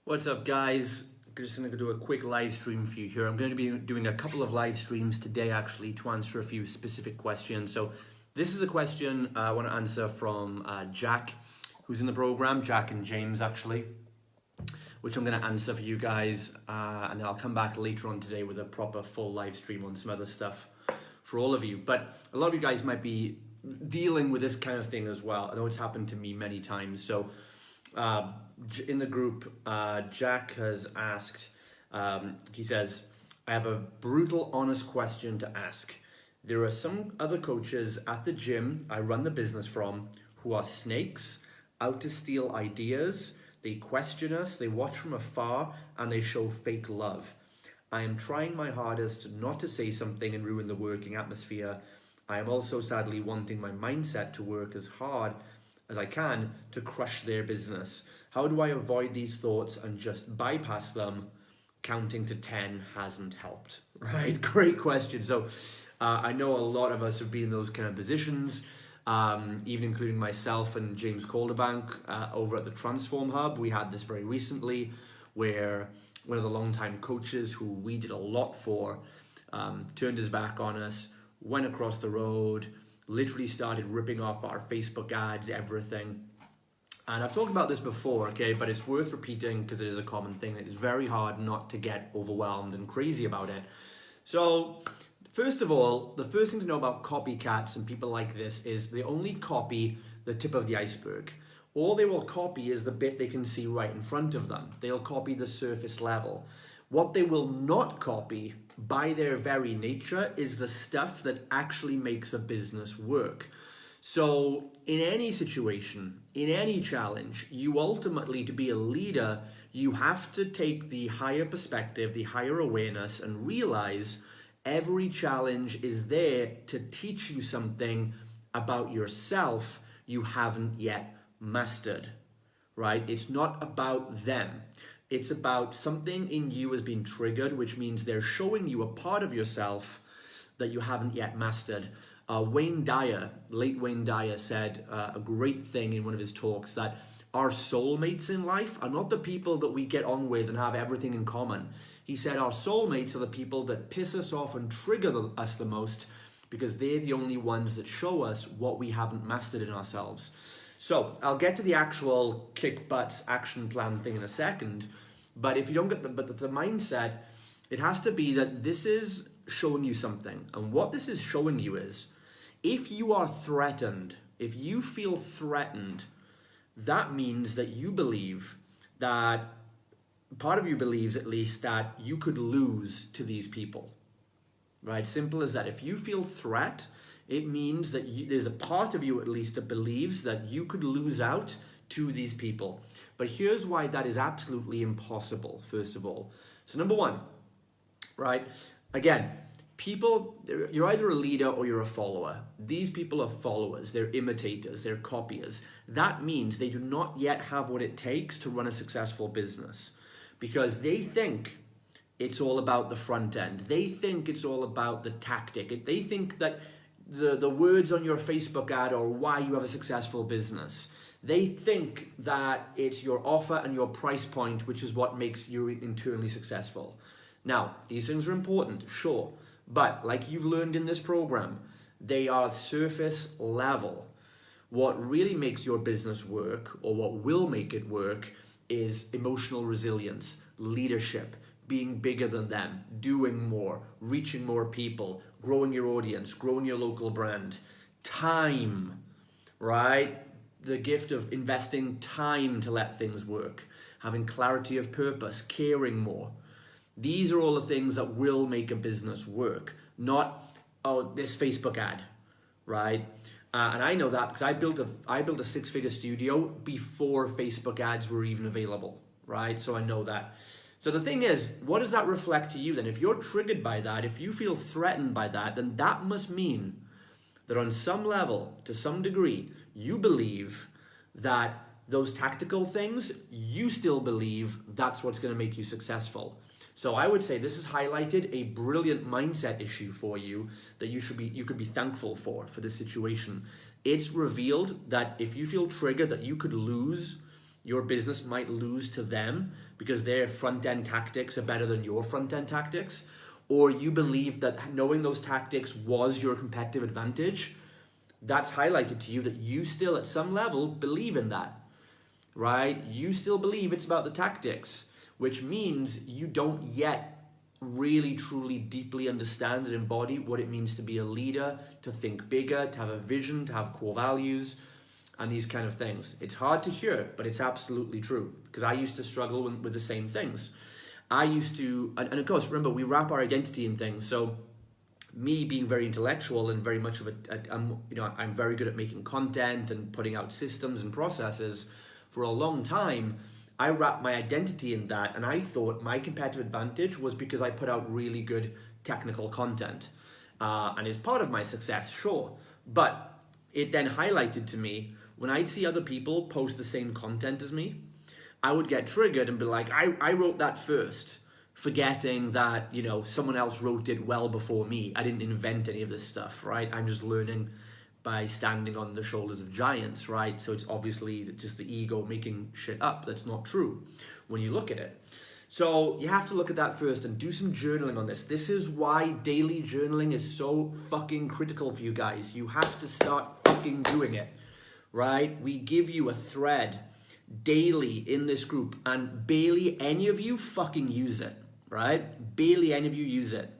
What's up, guys? I'm just going to do a quick live stream for you here. I'm going to be doing a couple of live streams today actually to answer a few specific questions. So this is a question I want to answer from Jack, who's in the program, Jack and James actually, which I'm going to answer for you guys, and then I'll come back later on today with a proper full live stream on some other stuff for all of you. But a lot of you guys might be dealing with this kind of thing as well. I know it's happened to me many times. So in the group, Jack has asked, he says, I have a brutal, honest question to ask. There are some other coaches at the gym I run the business from who are snakes, out to steal ideas. They question us, they watch from afar, and they show fake love. I am trying my hardest not to say something and ruin the working atmosphere. I am also sadly wanting my mindset to work as hard as I can to crush their business. How do I avoid these thoughts and just bypass them? Counting to 10 hasn't helped, right? Great question. So I know a lot of us have been in those kind of positions, even including myself and James Calderbank over at the Transform Hub. We had this very recently where one of the longtime coaches who we did a lot for turned his back on us, went across the road, literally started ripping off our Facebook ads, everything. And I've talked about this before, okay, but it's worth repeating because it is a common thing. It's very hard not to get overwhelmed and crazy about it. So first of all, the first thing to know about copycats and people like this is they only copy the tip of the iceberg. All they will copy is the bit they can see right in front of them. They'll copy the surface level. What they will not copy by their very nature is the stuff that actually makes a business work. So in any situation, in any challenge, you ultimately, to be a leader, you have to take the higher perspective, the higher awareness, and realize every challenge is there to teach you something about yourself you haven't yet mastered, right? It's not about them. It's about something in you has been triggered, which means they're showing you a part of yourself that you haven't yet mastered. Wayne Dyer, late Wayne Dyer, said a great thing in one of his talks, that our soulmates in life are not the people that we get on with and have everything in common. He said our soulmates are the people that piss us off and trigger us the most because they're the only ones that show us what we haven't mastered in ourselves. So I'll get to the actual kick butts action plan thing in a second, but if you don't get the mindset, it has to be that this is showing you something. And what this is showing you is, if you are threatened, if you feel threatened, that means that you believe that, part of you believes at least, that you could lose to these people, right? Simple as that. If you feel threat, it means that there's a part of you at least that believes that you could lose out to these people. But here's why that is absolutely impossible, first of all. So number one, right? Again, people, you're either a leader or you're a follower. These people are followers, they're imitators, they're copiers. That means they do not yet have what it takes to run a successful business because they think it's all about the front end. They think it's all about the tactic. They think that the words on your Facebook ad are why you have a successful business. They think that it's your offer and your price point, which is what makes you internally successful. Now, these things are important, sure, but like you've learned in this program, they are surface level. What really makes your business work, or what will make it work, is emotional resilience, leadership, being bigger than them, doing more, reaching more people, growing your audience, growing your local brand, time, right? The gift of investing time to let things work, having clarity of purpose, caring more. These are all the things that will make a business work, not, oh, this Facebook ad, right? And I know that because I built a six-figure studio before Facebook ads were even available, right? So I know that. So the thing is, what does that reflect to you then? If you're triggered by that, if you feel threatened by that, then that must mean that on some level, to some degree, you believe that those tactical things, you still believe that's what's going to make you successful. So I would say this has highlighted a brilliant mindset issue for you that you could be thankful for this situation. It's revealed that if you feel triggered that you could lose, your business might lose to them because their front-end tactics are better than your front-end tactics, or you believe that knowing those tactics was your competitive advantage, that's highlighted to you that you still at some level believe in that, right? You still believe it's about the tactics, which means you don't yet really truly deeply understand and embody what it means to be a leader, to think bigger, to have a vision, to have core values, and these kind of things. It's hard to hear, but it's absolutely true, because I used to struggle with the same things. I used to, and of course, remember, we wrap our identity in things. So me being very intellectual and very much of I'm very good at making content and putting out systems and processes. For a long time, I wrapped my identity in that, and I thought my competitive advantage was because I put out really good technical content. And it's part of my success, sure. But it then highlighted to me, when I'd see other people post the same content as me, I would get triggered and be like, I wrote that first, forgetting that, someone else wrote it well before me. I didn't invent any of this stuff, right? I'm just learning by standing on the shoulders of giants, right? So it's obviously just the ego making shit up. That's not true when you look at it. So you have to look at that first and do some journaling on this. This is why daily journaling is so fucking critical for you guys. You have to start fucking doing it, right? We give you a thread daily in this group, and barely any of you fucking use it, right? Barely any of you use it.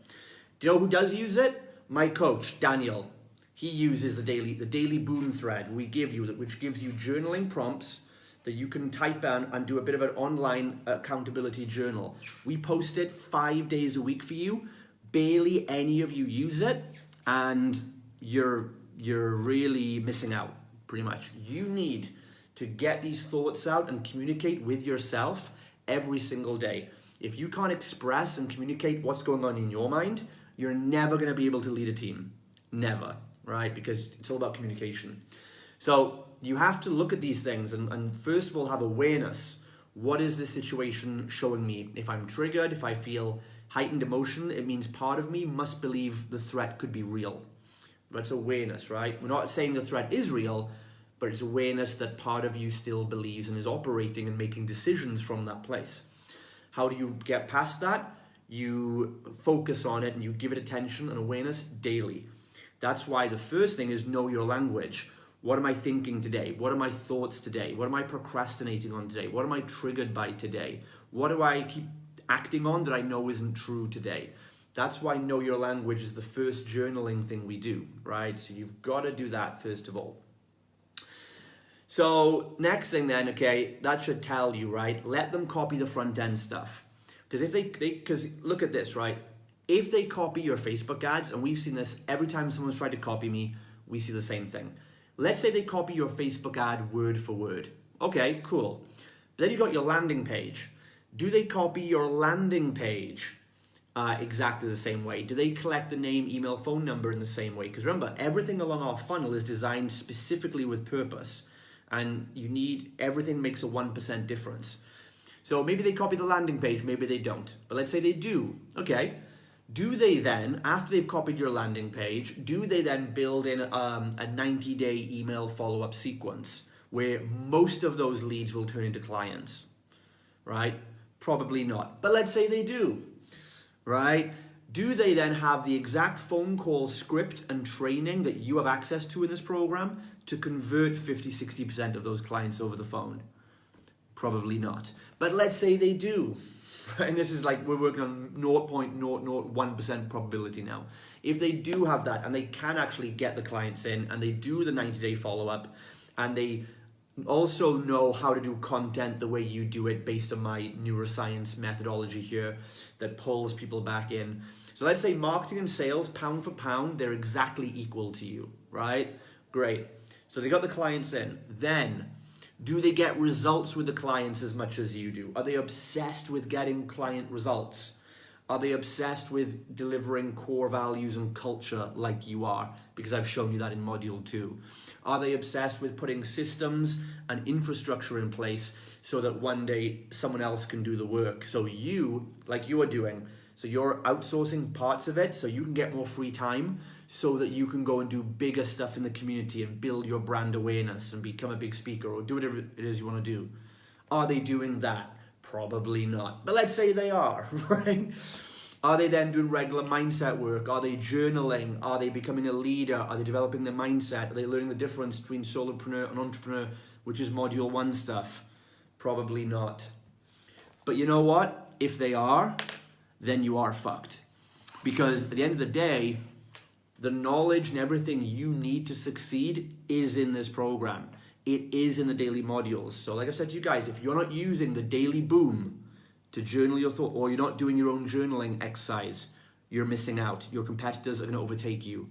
Do you know who does use it? My coach, Daniel. He uses the daily boom thread we give you, which gives you journaling prompts that you can type in and do a bit of an online accountability journal. We post it 5 days a week for you. Barely any of you use it, and you're really missing out, pretty much. You need to get these thoughts out and communicate with yourself every single day. If you can't express and communicate what's going on in your mind, you're never going to be able to lead a team. Never. Right? Because it's all about communication. So you have to look at these things and first of all have awareness. What is this situation showing me? If I'm triggered, if I feel heightened emotion, it means part of me must believe the threat could be real. That's awareness, right? We're not saying the threat is real, but it's awareness that part of you still believes and is operating and making decisions from that place. How do you get past that? You focus on it and you give it attention and awareness daily. That's why the first thing is know your language. What am I thinking today? What are my thoughts today? What am I procrastinating on today? What am I triggered by today? What do I keep acting on that I know isn't true today? That's why know your language is the first journaling thing we do, right? So you've got to do that first of all. So next thing then, okay, that should tell you, right? Let them copy the front end stuff. Because because look at this, right? If they copy your Facebook ads, and we've seen this every time someone's tried to copy me, we see the same thing. Let's say they copy your Facebook ad word for word. Okay, cool. Then you got your landing page. Do they copy your landing page exactly the same way? Do they collect the name, email, phone number in the same way? Because remember, everything along our funnel is designed specifically with purpose. And everything makes a 1% difference. So maybe they copy the landing page, maybe they don't. But let's say they do. Okay. Do they then, after they've copied your landing page, do they then build in a 90-day email follow-up sequence where most of those leads will turn into clients, right? Probably not. But let's say they do, right? Do they then have the exact phone call script and training that you have access to in this program to convert 50-60% of those clients over the phone? Probably not. But let's say they do. And this is like, we're working on 0.001% probability now. If they do have that and they can actually get the clients in and they do the 90-day follow-up and they also know how to do content the way you do it based on my neuroscience methodology here that pulls people back in. So let's say marketing and sales, pound for pound, they're exactly equal to you, right? Great. So they got the clients in. Then, do they get results with the clients as much as you do? Are they obsessed with getting client results? Are they obsessed with delivering core values and culture like you are? Because I've shown you that in module 2. Are they obsessed with putting systems and infrastructure in place so that one day someone else can do the work? So you, like you are doing, so you're outsourcing parts of it so you can get more free time so that you can go and do bigger stuff in the community and build your brand awareness and become a big speaker or do whatever it is you want to do. Are they doing that? Probably not. But let's say they are, right? Are they then doing regular mindset work? Are they journaling? Are they becoming a leader? Are they developing their mindset? Are they learning the difference between solopreneur and entrepreneur, which is module 1 stuff? Probably not. But you know what? If they are, then you are fucked. Because at the end of the day, the knowledge and everything you need to succeed is in this program. It is in the daily modules. So like I said to you guys, if you're not using the daily boom to journal your thought, or you're not doing your own journaling exercise, you're missing out. Your competitors are going to overtake you.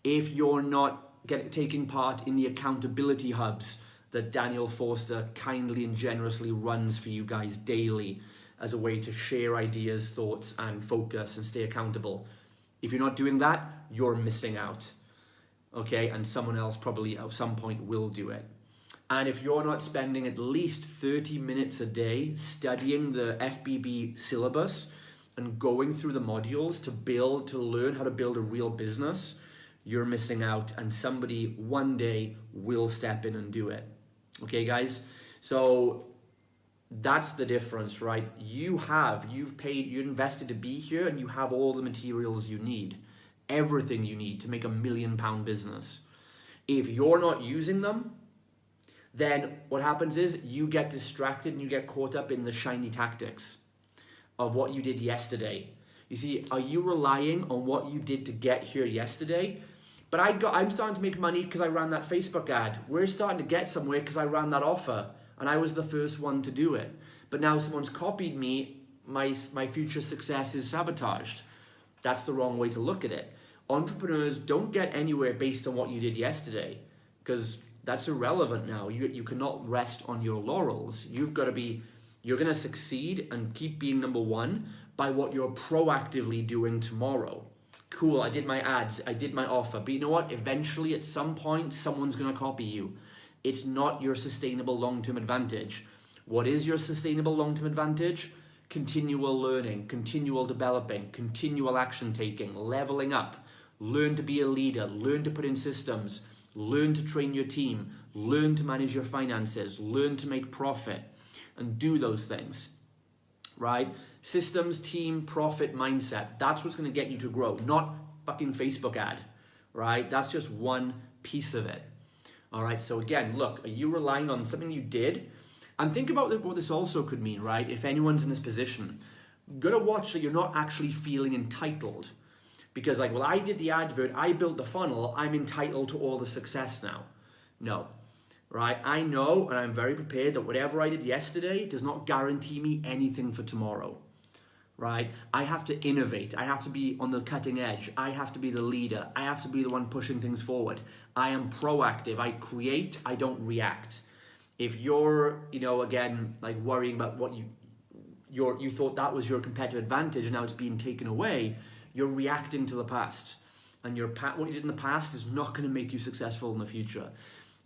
If you're not taking part in the accountability hubs that Daniel Forster kindly and generously runs for you guys daily as a way to share ideas, thoughts, and focus and stay accountable. If you're not doing that, you're missing out. Okay, and someone else probably at some point will do it. And if you're not spending at least 30 minutes a day studying the FBB syllabus and going through the modules to learn how to build a real business, you're missing out, and somebody one day will step in and do it. Okay, guys? So that's the difference, right? You've invested to be here, and you have all the materials you need, everything you need to make £1 million business. If you're not using them, then what happens is you get distracted and you get caught up in the shiny tactics of what you did yesterday. You see, are you relying on what you did to get here yesterday? But I'm starting to make money because I ran that Facebook ad. We're starting to get somewhere because I ran that offer and I was the first one to do it. But now someone's copied me, my future success is sabotaged. That's the wrong way to look at it. Entrepreneurs don't get anywhere based on what you did yesterday, because that's irrelevant now. You cannot rest on your laurels. You're going to succeed and keep being number 1 by what you're proactively doing tomorrow. Cool, I did my ads, I did my offer, but you know what? Eventually, at some point, someone's going to copy you. It's not your sustainable long-term advantage. What is your sustainable long-term advantage? Continual learning, continual developing, continual action taking, leveling up. Learn to be a leader, learn to put in systems, learn to train your team, learn to manage your finances, learn to make profit, and do those things, right? Systems, team, profit, mindset. That's what's going to get you to grow, not fucking Facebook ad, right? That's just one piece of it. All right, so again, look, are you relying on something you did? And think about what this also could mean, right? If anyone's in this position, you've got to watch that you're not actually feeling entitled. Because like, well, I did the advert, I built the funnel, I'm entitled to all the success now. No, right? I know, and I'm very prepared that whatever I did yesterday does not guarantee me anything for tomorrow, right? I have to innovate. I have to be on the cutting edge. I have to be the leader. I have to be the one pushing things forward. I am proactive. I create, I don't react. If you're, again, like worrying about what you thought that was your competitive advantage and now it's being taken away, you're reacting to the past, and what you did in the past is not going to make you successful in the future.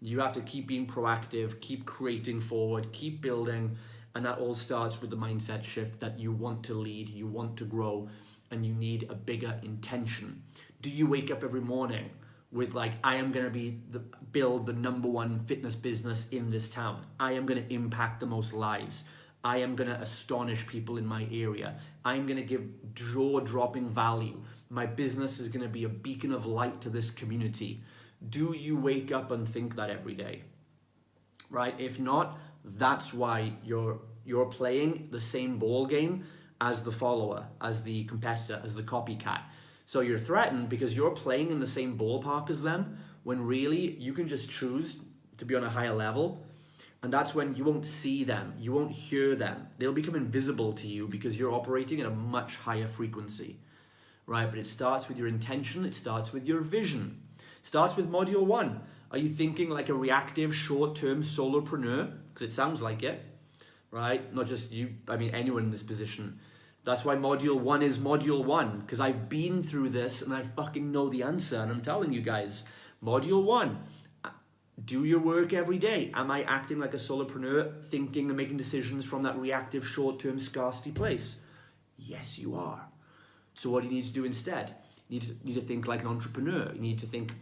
You have to keep being proactive, keep creating forward, keep building, and that all starts with the mindset shift that you want to lead, you want to grow, and you need a bigger intention. Do you wake up every morning with like, I am going to build the number 1 fitness business in this town. I am going to impact the most lives. I am going to astonish people in my area. I'm going to give jaw-dropping value. My business is going to be a beacon of light to this community. Do you wake up and think that every day? Right? If not, that's why you're playing the same ball game as the follower, as the competitor, as the copycat. So you're threatened because you're playing in the same ballpark as them, when really you can just choose to be on a higher level. And that's when you won't see them, you won't hear them. They'll become invisible to you because you're operating at a much higher frequency, right? But it starts with your intention, it starts with your vision. It starts with module 1. Are you thinking like a reactive, short-term solopreneur? Because it sounds like it, right? Not just you, anyone in this position. That's why module 1 is module 1, because I've been through this and I fucking know the answer. And I'm telling you guys, module 1, do your work every day. Am I acting like a solopreneur, thinking and making decisions from that reactive, short-term scarcity place? Yes, you are. So what do you need to do instead? You need to think like an entrepreneur. You need to think,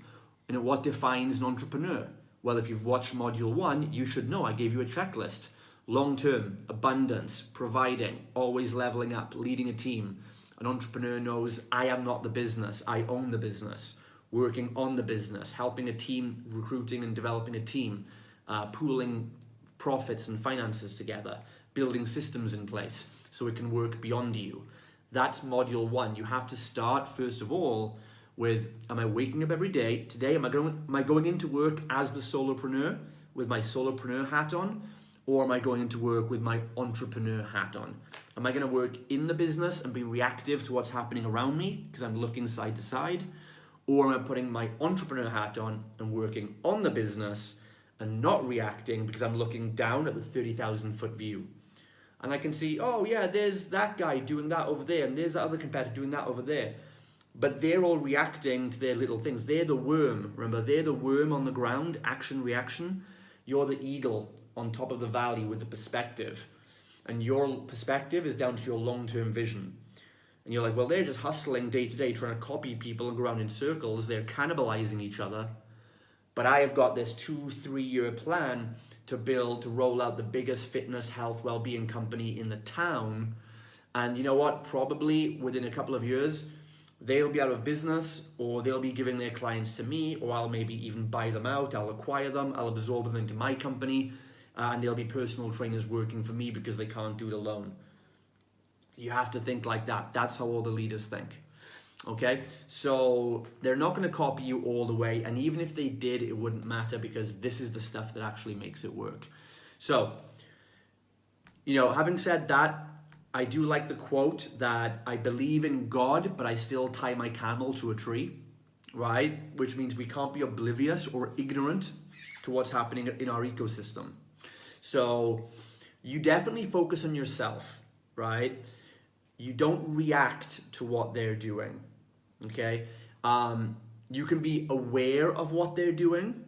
what defines an entrepreneur? Well, if you've watched module 1, you should know. I gave you a checklist. Long-term, abundance, providing, always leveling up, leading a team. An entrepreneur knows I am not the business, I own the business. Working on the business, helping a team, recruiting and developing a team, pooling profits and finances together, building systems in place so it can work beyond you. That's module 1. You have to start first of all with, am I waking up every day? Today, am I going into work as the solopreneur with my solopreneur hat on? Or am I going into work with my entrepreneur hat on? Am I going to work in the business and be reactive to what's happening around me because I'm looking side to side? Or am I putting my entrepreneur hat on and working on the business and not reacting because I'm looking down at the 30,000 foot view? And I can see, oh yeah, there's that guy doing that over there, and there's that other competitor doing that over there. But they're all reacting to their little things. They're the worm, remember? They're the worm on the ground, action, reaction. You're the eagle on top of the valley with the perspective. And your perspective is down to your long-term vision. And you're like, well, they're just hustling day to day, trying to copy people and go around in circles. They're cannibalizing each other. But I have got this 2-3 year plan to roll out the biggest fitness, health, well-being company in the town. And you know what? Probably within a couple of years, they'll be out of business, or they'll be giving their clients to me, or I'll maybe even buy them out. I'll acquire them. I'll absorb them into my company. And they'll be personal trainers working for me because they can't do it alone. You have to think like that. That's how all the leaders think. Okay? So they're not going to copy you all the way. And even if they did, it wouldn't matter because this is the stuff that actually makes it work. So, having said that, I do like the quote that I believe in God, but I still tie my camel to a tree, right? Which means we can't be oblivious or ignorant to what's happening in our ecosystem. So you definitely focus on yourself, right? You don't react to what they're doing, okay? You can be aware of what they're doing,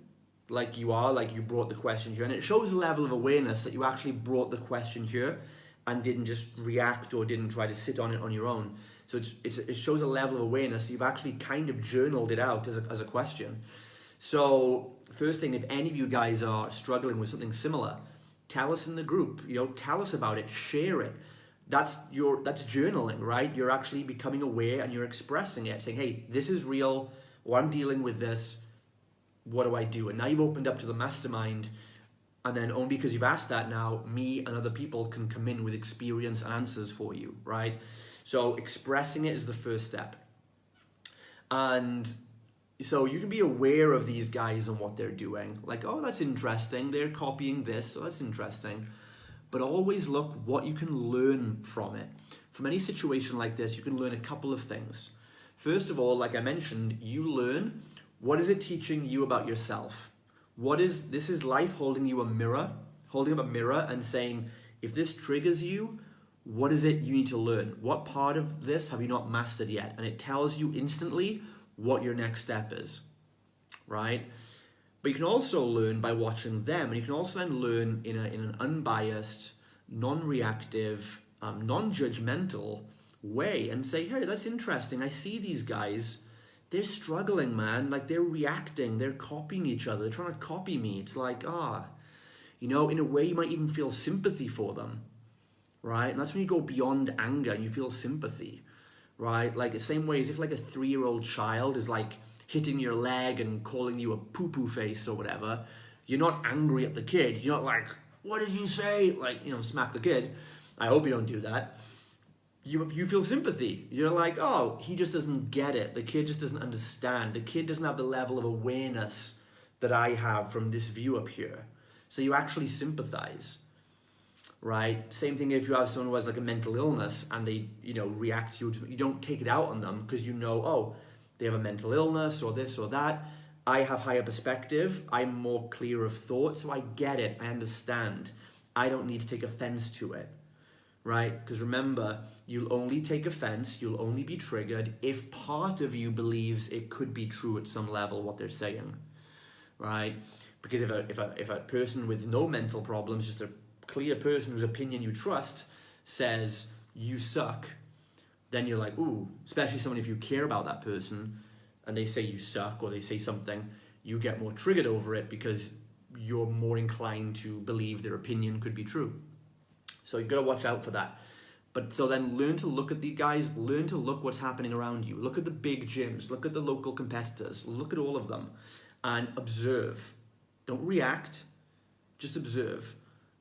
like you brought the question here, and it shows a level of awareness that you actually brought the question here and didn't just react or didn't try to sit on it on your own. So it shows a level of awareness. You've actually kind of journaled it out as a question. So first thing, if any of you guys are struggling with something similar, tell us in the group, tell us about it, share it. That's journaling, right? You're actually becoming aware and you're expressing it, saying, hey, this is real, or I'm dealing with this, what do I do? And now you've opened up to the mastermind, and then only because you've asked that now, me and other people can come in with experience and answers for you, right? So expressing it is the first step. And so you can be aware of these guys and what they're doing. Like, oh, that's interesting. They're copying this, so that's interesting. But always look what you can learn from it. From any situation like this, you can learn a couple of things. First of all, like I mentioned, you learn, what is it teaching you about yourself? This is life holding up a mirror and saying, if this triggers you, what is it you need to learn? What part of this have you not mastered yet? And it tells you instantly what your next step is, right? But you can also learn by watching them, and you can also then learn in an unbiased, non-reactive, non-judgmental way and say, hey, that's interesting. I see these guys, they're struggling, man. Like, they're reacting, they're copying each other, they're trying to copy me. It's like, in a way you might even feel sympathy for them, right? And that's when you go beyond anger and you feel sympathy, right? Like the same way as if like a 3-year-old child is like hitting your leg and calling you a poo-poo face or whatever. You're not angry at the kid. You're not like, what did you say? Like, smack the kid. I hope you don't do that. You feel sympathy. You're like, oh, he just doesn't get it. The kid just doesn't understand. The kid doesn't have the level of awareness that I have from this view up here. So you actually sympathize, right? Same thing if you have someone who has like a mental illness and they, react to you. You don't take it out on them because oh, they have a mental illness or this or that. I have higher perspective. I'm more clear of thought, so I get it. I understand. I don't need to take offense to it, right? Because remember, you'll only take offense, you'll only be triggered if part of you believes it could be true at some level, what they're saying, right? Because if a person with no mental problems, just a clear person whose opinion you trust, says, you suck, then you're like, ooh, especially someone if you care about that person, and they say you suck or they say something, you get more triggered over it because you're more inclined to believe their opinion could be true. So you've got to watch out for that. But so then learn to look at the guys, learn to look what's happening around you. Look at the big gyms, look at the local competitors, look at all of them and observe. Don't react, just observe.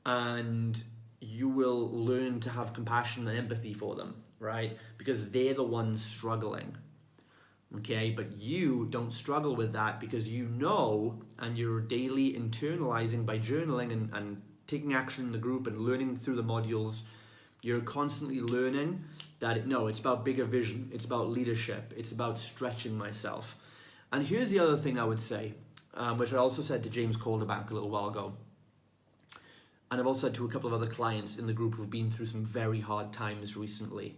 And you will learn to have compassion and empathy for them, right? Because they're the ones struggling, okay? But you don't struggle with that because you know, and you're daily internalizing by journaling and taking action in the group and learning through the modules. You're constantly learning that, no, it's about bigger vision. It's about leadership. It's about stretching myself. And here's the other thing I would say, which I also said to James Calderbank a little while ago. And I've also said to a couple of other clients in the group who've been through some very hard times recently.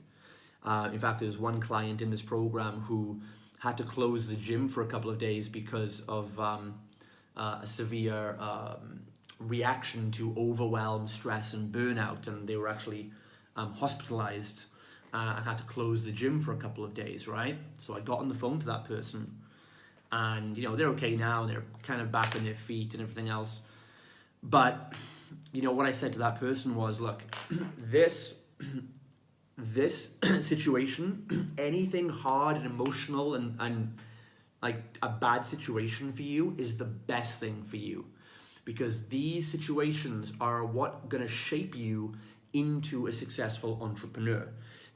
In fact, there's one client in this program who had to close the gym for a couple of days because of a severe reaction to overwhelm, stress, and burnout. And they were actually hospitalized and had to close the gym for a couple of days, right? So I got on the phone to that person and, you know, they're okay now. They're kind of back on their feet and everything else. But, you know, what I said to that person was, look, this situation, anything hard and emotional and like a bad situation for you is the best thing for you, because these situations are what going to shape you into a successful entrepreneur.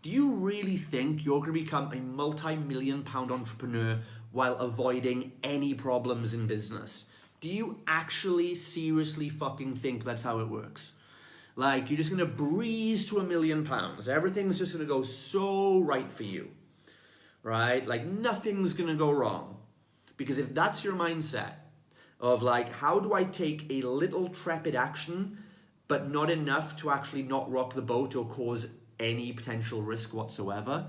Do you really think you're going to become a multi-million-pound entrepreneur while avoiding any problems in business? Do you actually seriously fucking think that's how it works? Like, you're just going to breeze to £1 million. Everything's just going to go so right for you, right? Like, nothing's going to go wrong. Because if that's your mindset of like, how do I take a little trepid action, but not enough to actually not rock the boat or cause any potential risk whatsoever,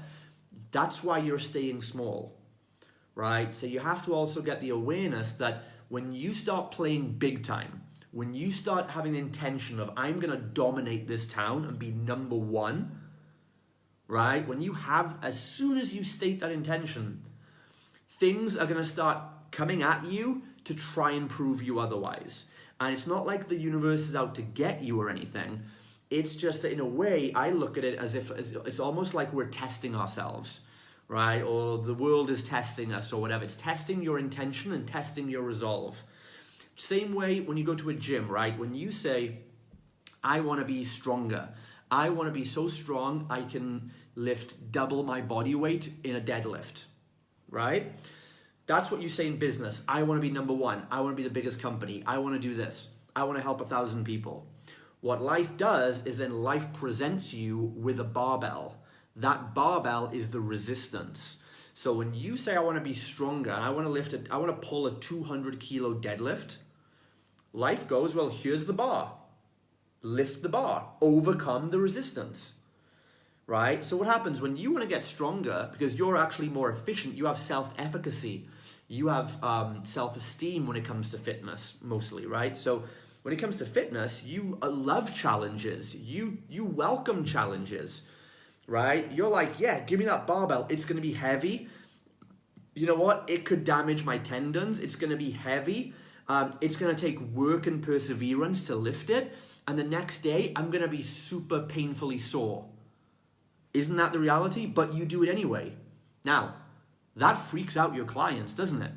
that's why you're staying small, right? So you have to also get the awareness that when you start playing big time, when you start having the intention of, I'm going to dominate this town and be number one, right? When you have, as soon as you state that intention, things are going to start coming at you to try and prove you otherwise. And it's not like the universe is out to get you or anything. It's just that in a way, I look at it as if it's almost like we're testing ourselves, right? Or the world is testing us or whatever. It's testing your intention and testing your resolve. Same way when you go to a gym, right? When you say, I want to be stronger. I want to be so strong I can lift double my body weight in a deadlift, right? That's what you say in business. I want to be number one. I want to be the biggest company. I want to do this. I want to help 1,000 people. What life does is then life presents you with a barbell. That barbell is the resistance. So when you say I want to be stronger and I want to pull a 200 kilo deadlift, life goes, well, here's the bar. Lift the bar. Overcome the resistance. Right? So what happens when you want to get stronger, because you're actually more efficient, you have self-efficacy, you have self-esteem when it comes to fitness, mostly, right? So when it comes to fitness, you love challenges, you welcome challenges, right? You're like, yeah, give me that barbell, it's going to be heavy. You know what? It could damage my tendons, it's going to be heavy, it's going to take work and perseverance to lift it, and the next day, I'm going to be super painfully sore. Isn't that the reality? But you do it anyway. Now, that freaks out your clients, doesn't it?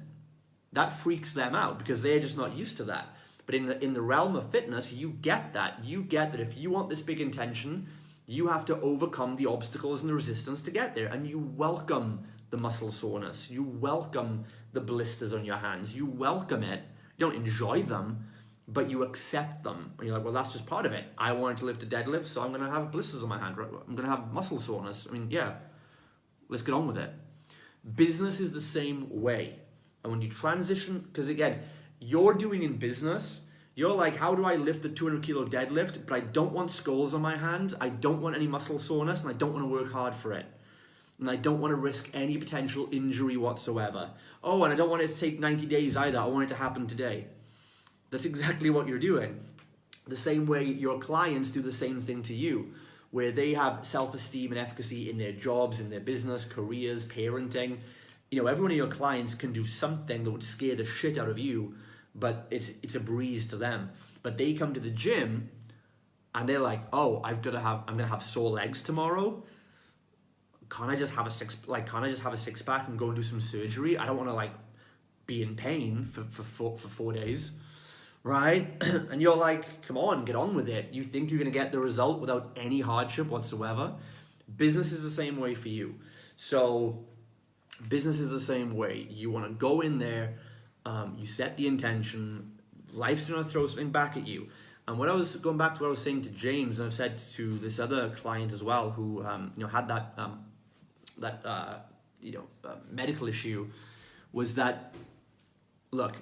That freaks them out because they're just not used to that. But in the realm of fitness, you get that. You get that if you want this big intention, you have to overcome the obstacles and the resistance to get there. And you welcome the muscle soreness. You welcome the blisters on your hands. You welcome it. You don't enjoy them, but you accept them. And you're like, well, that's just part of it. I wanted to lift a deadlift, so I'm going to have blisters on my hand. I'm going to have muscle soreness. I mean, yeah, let's get on with it. Business is the same way. And when you transition, because again, you're doing in business, you're like, how do I lift the 200 kilo deadlift, but I don't want skulls on my hand, I don't want any muscle soreness, and I don't want to work hard for it. And I don't want to risk any potential injury whatsoever. Oh, and I don't want it to take 90 days either. I want it to happen today. That's exactly what you're doing. The same way your clients do the same thing to you, where they have self-esteem and efficacy in their jobs, in their business, careers, parenting. You know, every one of your clients can do something that would scare the shit out of you, but it's a breeze to them. But they come to the gym and they're like, oh, I'm gonna have sore legs tomorrow. Can't I just have a six pack and go and do some surgery? I don't want to like be in pain for 4 days, right? And you're like, come on, get on with it. You think you're gonna get the result without any hardship whatsoever? Business is the same way for you. So business is the same way. You want to go in there, you set the intention, life's gonna throw something back at you. And when I was going back to what I was saying to James, and I've said to this other client as well, who had that medical issue, was that, look,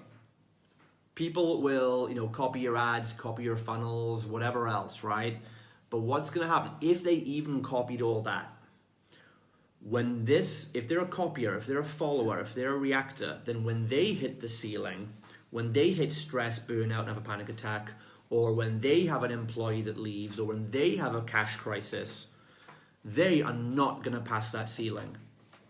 people will copy your ads, copy your funnels, whatever else, right? But what's going to happen if they even copied all that? If they're a copier, if they're a follower, if they're a reactor, then when they hit the ceiling, when they hit stress, burnout, and have a panic attack, or when they have an employee that leaves, or when they have a cash crisis, they are not going to pass that ceiling.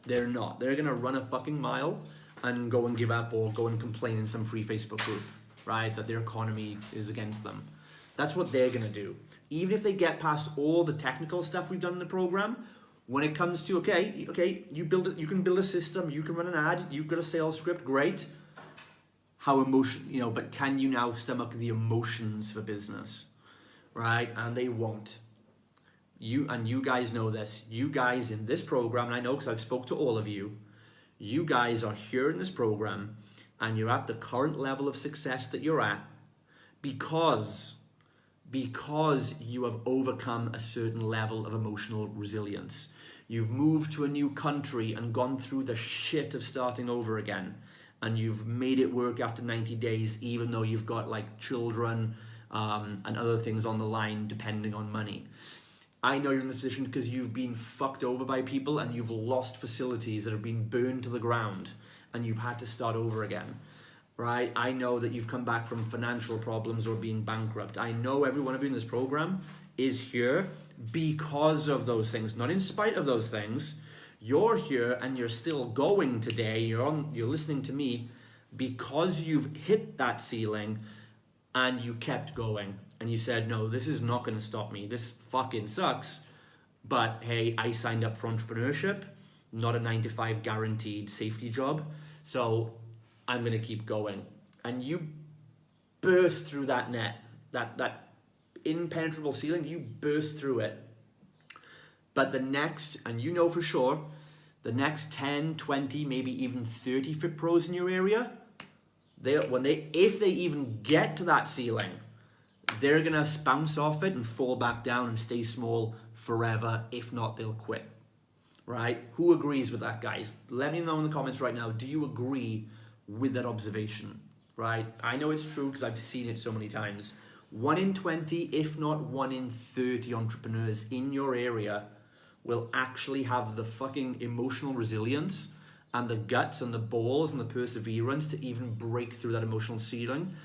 They're not. They're going to run a fucking mile and go and give up, or go and complain in some free Facebook group, right, that their economy is against them. That's what they're going to do. Even if they get past all the technical stuff we've done in the program, when it comes to, okay, you can build a system, you can run an ad, you've got a sales script, great. But can you now stomach the emotions for business, right? And they won't. You guys know this. You guys in this program, and I know because I've spoke to all of you, you guys are here in this program and you're at the current level of success that you're at because you have overcome a certain level of emotional resilience. You've moved to a new country and gone through the shit of starting over again. And you've made it work after 90 days, even though you've got like children and other things on the line depending on money. I know you're in this position because you've been fucked over by people and you've lost facilities that have been burned to the ground and you've had to start over again, right? I know that you've come back from financial problems or being bankrupt. I know every one of you in this program is here because of those things, not in spite of those things. You're here and you're still going today. You're listening to me because you've hit that ceiling and you kept going. And you said, no, this is not going to stop me. This fucking sucks. But hey, I signed up for entrepreneurship, not a 9-to-5 guaranteed safety job. So I'm going to keep going. And you burst through that net, that impenetrable ceiling, you burst through it. But the next, and you know for sure, the next 10, 20, maybe even 30 Fit Pros in your area, if they even get to that ceiling, they're going to bounce off it and fall back down and stay small forever. If not, they'll quit, right? Who agrees with that, guys? Let me know in the comments right now. Do you agree with that observation, right? I know it's true because I've seen it so many times. 1 in 20, if not 1 in 30 entrepreneurs in your area will actually have the fucking emotional resilience and the guts and the balls and the perseverance to even break through that emotional ceiling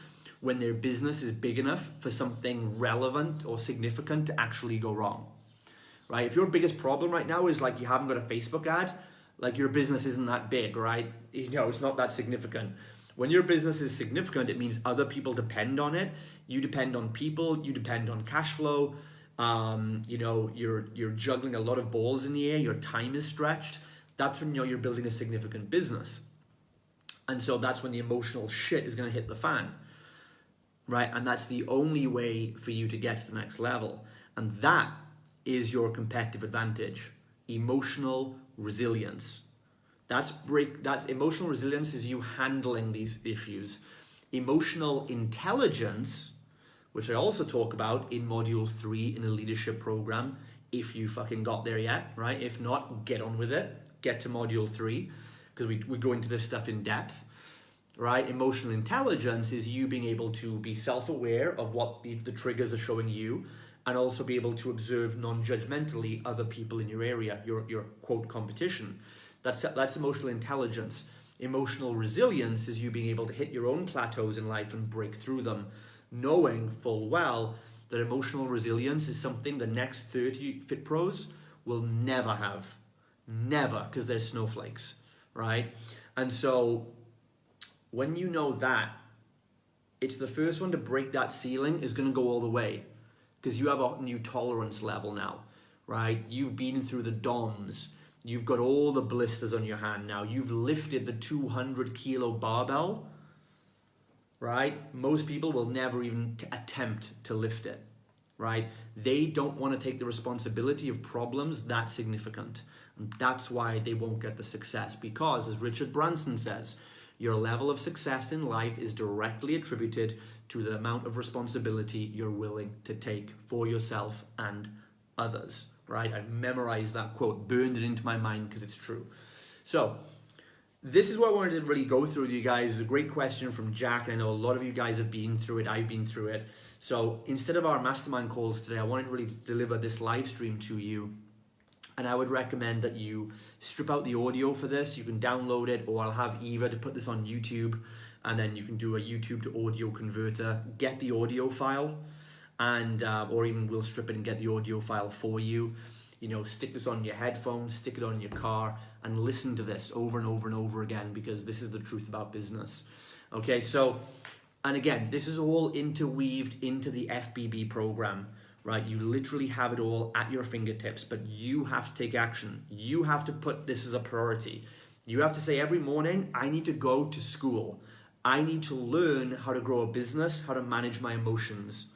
when their business is big enough for something relevant or significant to actually go wrong, right? If your biggest problem right now is like you haven't got a Facebook ad, like your business isn't that big, right? It's not that significant. When your business is significant, it means other people depend on it. You depend on people, you depend on cash flow. You're juggling a lot of balls in the air, your time is stretched. That's when you're building a significant business. And so that's when the emotional shit is going to hit the fan, right? And that's the only way for you to get to the next level. And that is your competitive advantage, emotional resilience. That's emotional resilience is you handling these issues. Emotional intelligence, which I also talk about in module 3 in the leadership program, if you fucking got there yet, right? If not, get on with it. Get to module 3, because we go into this stuff in depth, right? Emotional intelligence is you being able to be self-aware of what the triggers are showing you, and also be able to observe non-judgmentally other people in your area, your quote competition. That's emotional intelligence. Emotional resilience is you being able to hit your own plateaus in life and break through them, knowing full well that emotional resilience is something the next 30 Fit Pros will never have. Never, because they're snowflakes, right? And so when you know that, it's the first one to break that ceiling is going to go all the way, because you have a new tolerance level now, right? You've been through the DOMs. You've got all the blisters on your hand now. You've lifted the 200 kilo barbell, right? Most people will never even attempt to lift it, right? They don't want to take the responsibility of problems that significant. And that's why they won't get the success, because as Richard Branson says, your level of success in life is directly attributed to the amount of responsibility you're willing to take for yourself and others, right? I memorized that quote, burned it into my mind because it's true. So this is what I wanted to really go through with you guys. It's a great question from Jack. I know a lot of you guys have been through it. I've been through it. So instead of our mastermind calls today, I wanted to really deliver this live stream to you. And I would recommend that you strip out the audio for this. You can download it, or I'll have Eva to put this on YouTube, and then you can do a YouTube to audio converter, get the audio file, and or even we'll strip it and get the audio file for you. You know, stick this on your headphones, stick it on your car, and listen to this over and over and over again, because this is the truth about business. Okay, so, and again, this is all interweaved into the FBB program. Right, you literally have it all at your fingertips, but you have to take action. You have to put this as a priority. You have to say every morning, I need to go to school. I need to learn how to grow a business, how to manage my emotions,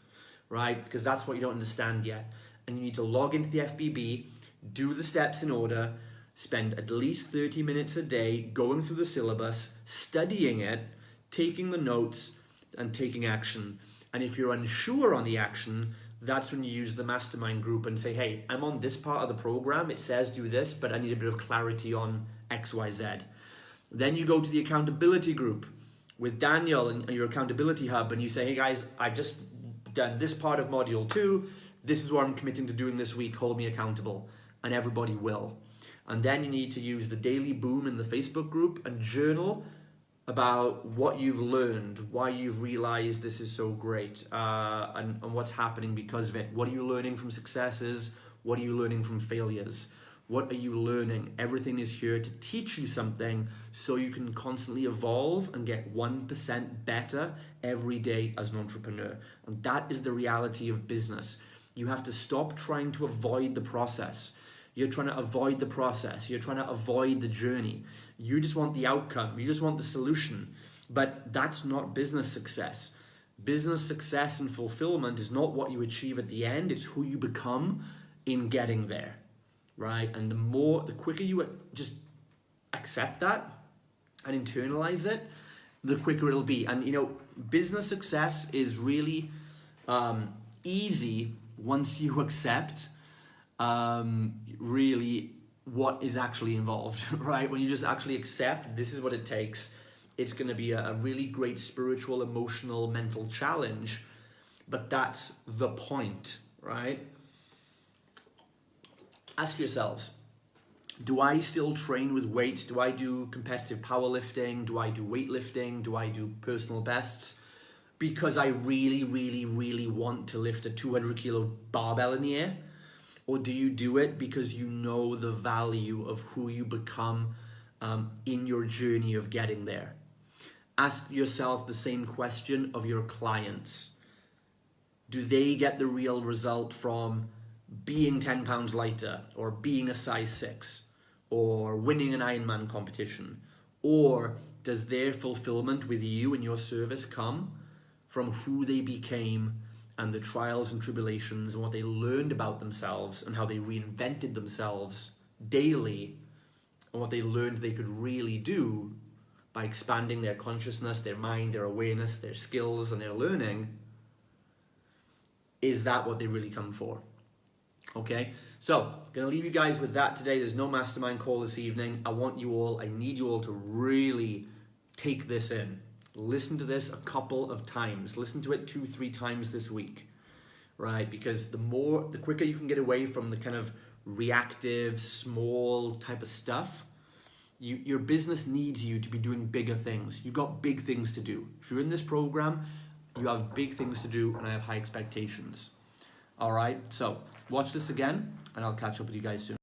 right? Because that's what you don't understand yet. And you need to log into the FBB, do the steps in order, spend at least 30 minutes a day going through the syllabus, studying it, taking the notes, and taking action. And if you're unsure on the action, that's when you use the mastermind group and say, hey, I'm on this part of the program. It says do this, but I need a bit of clarity on X, Y, Z. Then you go to the accountability group with Daniel and your accountability hub, and you say, hey guys, I've just done this part of module 2. This is what I'm committing to doing this week. Hold me accountable. And everybody will. And then you need to use the daily boom in the Facebook group and journal about what you've learned, why you've realized this is so great, and what's happening because of it. What are you learning from successes? What are you learning from failures? What are you learning? Everything is here to teach you something so you can constantly evolve and get 1% better every day as an entrepreneur. And that is the reality of business. You have to stop trying to avoid the process. You're trying to avoid the process. You're trying to avoid the journey. You just want the outcome. You just want the solution. But that's not business success. Business success and fulfillment is not what you achieve at the end. It's who you become in getting there, right? And the quicker you just accept that and internalize it, the quicker it'll be. And you know, business success is really easy once you accept really what is actually involved, right? When you just actually accept this is what it takes, it's going to be a really great spiritual, emotional, mental challenge, but that's the point, right? Ask yourselves, do I still train with weights? Do I do competitive powerlifting? Do I do weightlifting? Do I do personal bests? Because I really, really, really want to lift a 200 kilo barbell in the air? Or do you do it because you know the value of who you become in your journey of getting there? Ask yourself the same question of your clients. Do they get the real result from being 10 pounds lighter, or being a size 6, or winning an Ironman competition? Or does their fulfillment with you and your service come from who they became and the trials and tribulations and what they learned about themselves and how they reinvented themselves daily, and what they learned they could really do by expanding their consciousness, their mind, their awareness, their skills, and their learning? Is that what they really come for? Okay, so gonna leave you guys with that today. There's no mastermind call this evening. I need you all to really take this in. Listen to this a couple of times. Listen to it 2-3 times this week, right? Because the quicker you can get away from the kind of reactive, small type of stuff, your business needs you to be doing bigger things. You've got big things to do. If you're in this program, you have big things to do, and I have high expectations. All right, so watch this again, and I'll catch up with you guys soon.